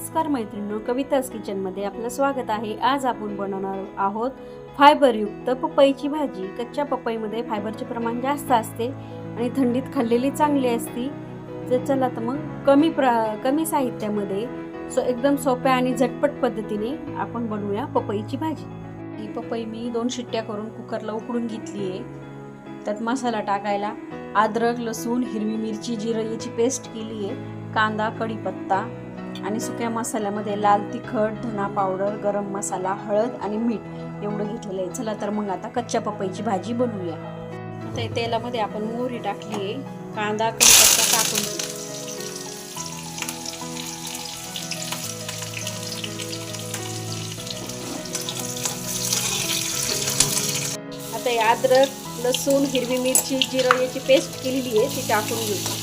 नमस्कार मैत्रिणींनो, कविताज किचनमध्ये आपलं स्वागत आहे। आज आपण बनवणार आहोत फायबरयुक्त पपईची भाजी। कच्च्या पपईमध्ये फायबरचे प्रमाण जास्त असते आणि थंडीत खाल्लेली चांगली असते। तर चला तर मग कमी साहित्यामध्ये एकदम सोप्या आणि झटपट पद्धतीने आपण बनवूया पपईची भाजी। ही पपई मी 2 शिट्ट्या करून कुकरला उकडून घेतली आहे। त्यात मसाला टाकायला अद्रक, लसूण, हिरवी मिरची, जिरे याची पेस्ट केली आहे, कांदा, कढीपत्ता आणि सुक्या मसाल्यामध्ये लाल तिखट, धना पावडर, गरम मसाला, हळद आणि मीठ एवढं घेतलेलं आहे। चला तर मग आता कच्च्या पपईची भाजी बनवूया। आता तेलामध्ये आपण मोहरी टाकली आहे, कांदा, कढीपत्ता टाकून आता हे अद्रक, लसूण, हिरवी मिरची, जिरं याची पेस्ट केलेली आहे ती टाकून घेऊ।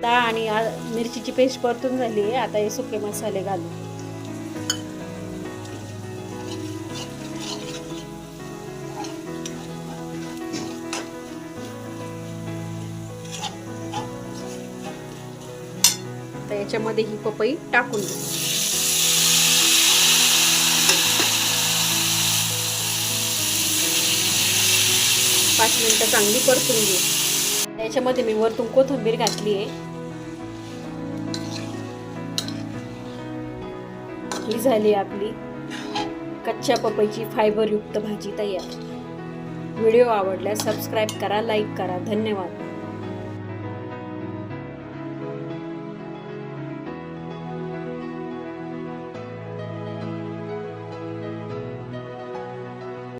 आणि मिरचीची पेस्ट परतून झाली आहे। आता हे सुके मसाले घालू। आता याच्यामध्ये ही पपई टाकून देऊ। पाच मिनिटं चांगली परतून घेऊ। याच्यामध्ये मी वरतून कोथिंबीर घातली आहे। ही झाली आपली कच्च्या पपईची फायबरयुक्त भाजी तयार। व्हिडिओ आवडल्यास सबस्क्राईब करा, लाईक करा। धन्यवाद।